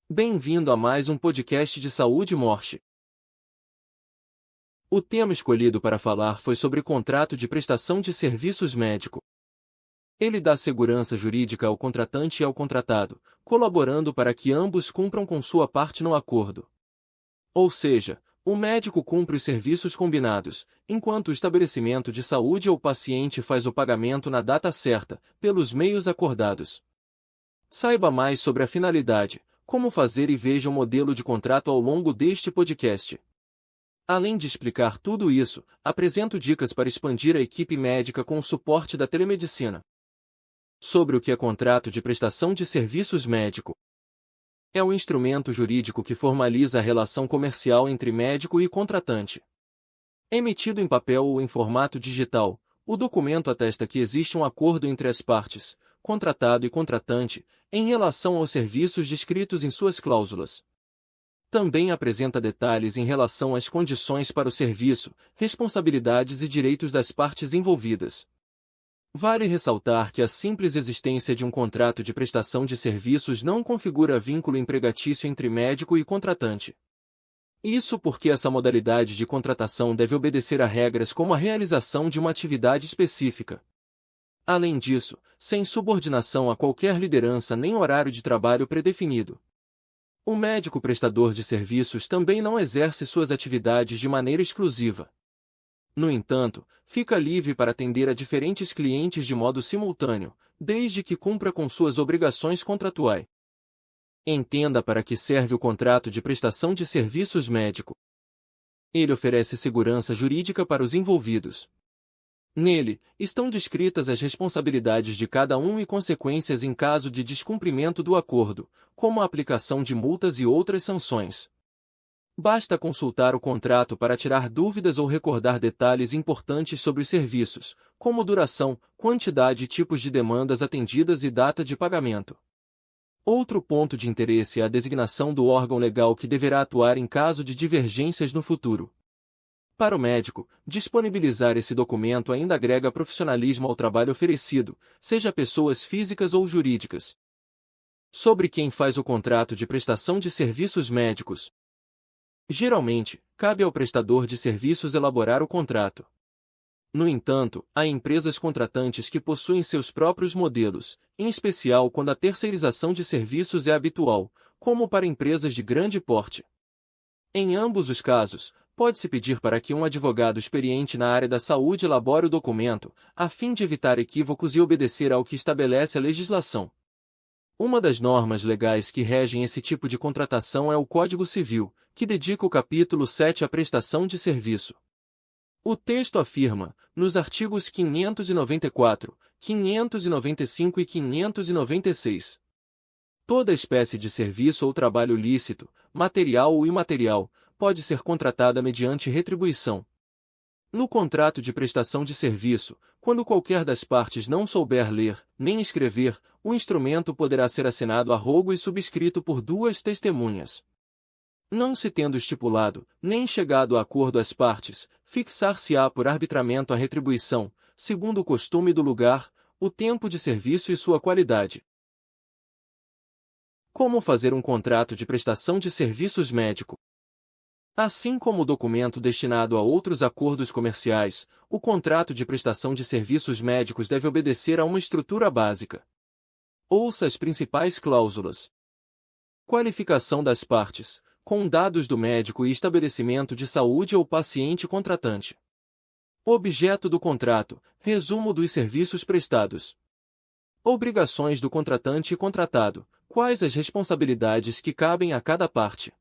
Bem-vindo a mais um podcast de saúde e morte. O tema escolhido para falar foi sobre contrato de prestação de serviços médico. Ele dá segurança jurídica ao contratante e ao contratado, colaborando para que ambos cumpram com sua parte no acordo. Ou seja, o médico cumpre os serviços combinados, enquanto o estabelecimento de saúde ou paciente faz o pagamento na data certa, pelos meios acordados. Saiba mais sobre a finalidade, como fazer e veja o modelo de contrato ao longo deste podcast. Além de explicar tudo isso, apresento dicas para expandir a equipe médica com o suporte da telemedicina. Sobre o que é contrato de prestação de serviços médico. É o instrumento jurídico que formaliza a relação comercial entre médico e contratante. Emitido em papel ou em formato digital, o documento atesta que existe um acordo entre as partes, contratado e contratante, em relação aos serviços descritos em suas cláusulas. Também apresenta detalhes em relação às condições para o serviço, responsabilidades e direitos das partes envolvidas. Vale ressaltar que a simples existência de um contrato de prestação de serviços não configura vínculo empregatício entre médico e contratante. Isso porque essa modalidade de contratação deve obedecer a regras como a realização de uma atividade específica. Além disso, sem subordinação a qualquer liderança nem horário de trabalho predefinido. O médico prestador de serviços também não exerce suas atividades de maneira exclusiva. No entanto, fica livre para atender a diferentes clientes de modo simultâneo, desde que cumpra com suas obrigações contratuais. Entenda para que serve o contrato de prestação de serviços médico. Ele oferece segurança jurídica para os envolvidos. Nele, estão descritas as responsabilidades de cada um e consequências em caso de descumprimento do acordo, como a aplicação de multas e outras sanções. Basta consultar o contrato para tirar dúvidas ou recordar detalhes importantes sobre os serviços, como duração, quantidade e tipos de demandas atendidas e data de pagamento. Outro ponto de interesse é a designação do órgão legal que deverá atuar em caso de divergências no futuro. Para o médico, disponibilizar esse documento ainda agrega profissionalismo ao trabalho oferecido, seja pessoas físicas ou jurídicas. Sobre quem faz o contrato de prestação de serviços médicos. Geralmente, cabe ao prestador de serviços elaborar o contrato. No entanto, há empresas contratantes que possuem seus próprios modelos, em especial quando a terceirização de serviços é habitual, como para empresas de grande porte. Em ambos os casos, pode-se pedir para que um advogado experiente na área da saúde elabore o documento, a fim de evitar equívocos e obedecer ao que estabelece a legislação. Uma das normas legais que regem esse tipo de contratação é o Código Civil, que dedica o capítulo 7 à prestação de serviço. O texto afirma, nos artigos 594, 595 e 596. Toda espécie de serviço ou trabalho lícito, material ou imaterial, pode ser contratada mediante retribuição. No contrato de prestação de serviço, quando qualquer das partes não souber ler, nem escrever, o instrumento poderá ser assinado a rogo e subscrito por duas testemunhas. Não se tendo estipulado, nem chegado a acordo as partes, fixar-se-á por arbitramento a retribuição, segundo o costume do lugar, o tempo de serviço e sua qualidade. Como fazer um contrato de prestação de serviços médico? Assim como o documento destinado a outros acordos comerciais, o contrato de prestação de serviços médicos deve obedecer a uma estrutura básica. Ouça as principais cláusulas. Qualificação das partes, com dados do médico e estabelecimento de saúde ou paciente contratante. Objeto do contrato, resumo dos serviços prestados. Obrigações do contratante e contratado, quais as responsabilidades que cabem a cada parte.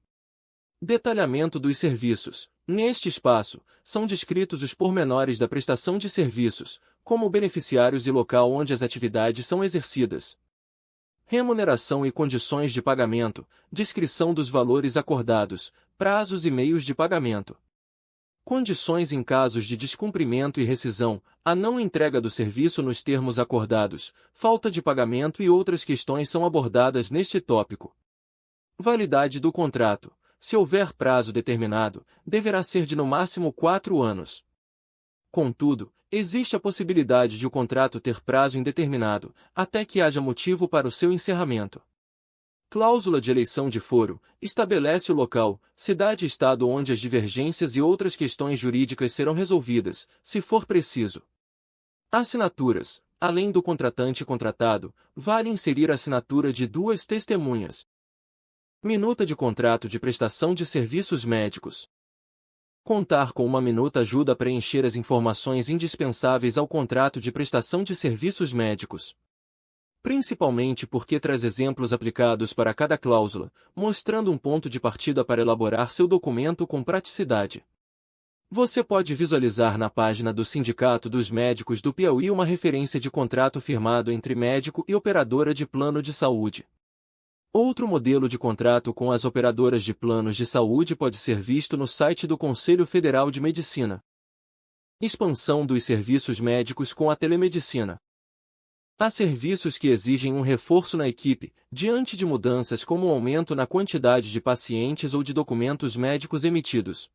Detalhamento dos serviços. Neste espaço, são descritos os pormenores da prestação de serviços, como beneficiários e local onde as atividades são exercidas. Remuneração e condições de pagamento, descrição dos valores acordados, prazos e meios de pagamento. Condições em casos de descumprimento e rescisão, a não entrega do serviço nos termos acordados, falta de pagamento e outras questões são abordadas neste tópico. Validade do contrato. Se houver prazo determinado, deverá ser de no máximo 4 anos. Contudo, existe a possibilidade de o contrato ter prazo indeterminado, até que haja motivo para o seu encerramento. Cláusula de eleição de foro, estabelece o local, cidade e estado onde as divergências e outras questões jurídicas serão resolvidas, se for preciso. Assinaturas. Além do contratante e contratado, vale inserir a assinatura de duas testemunhas. Minuta de contrato de prestação de serviços médicos. Contar com uma minuta ajuda a preencher as informações indispensáveis ao contrato de prestação de serviços médicos. Principalmente porque traz exemplos aplicados para cada cláusula, mostrando um ponto de partida para elaborar seu documento com praticidade. Você pode visualizar na página do Sindicato dos Médicos do Piauí uma referência de contrato firmado entre médico e operadora de plano de saúde. Outro modelo de contrato com as operadoras de planos de saúde pode ser visto no site do Conselho Federal de Medicina. Expansão dos serviços médicos com a telemedicina. Há serviços que exigem um reforço na equipe, diante de mudanças como um aumento na quantidade de pacientes ou de documentos médicos emitidos.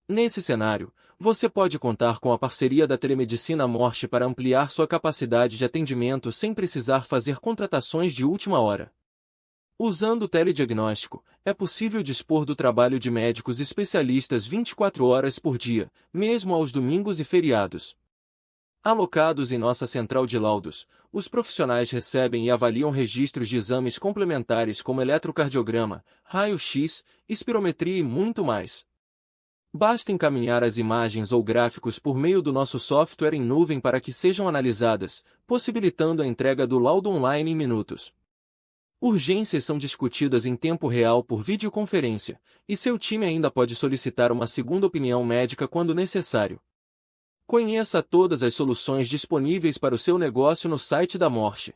Nesse cenário, você pode contar com a parceria da Telemedicina Morte para ampliar sua capacidade de atendimento sem precisar fazer contratações de última hora. Usando o telediagnóstico, é possível dispor do trabalho de médicos especialistas 24 horas por dia, mesmo aos domingos e feriados. Alocados em nossa central de laudos, os profissionais recebem e avaliam registros de exames complementares como eletrocardiograma, raio-x, espirometria e muito mais. Basta encaminhar as imagens ou gráficos por meio do nosso software em nuvem para que sejam analisadas, possibilitando a entrega do laudo online em minutos. Urgências são discutidas em tempo real por videoconferência, e seu time ainda pode solicitar uma segunda opinião médica quando necessário. Conheça todas as soluções disponíveis para o seu negócio no site da Morte.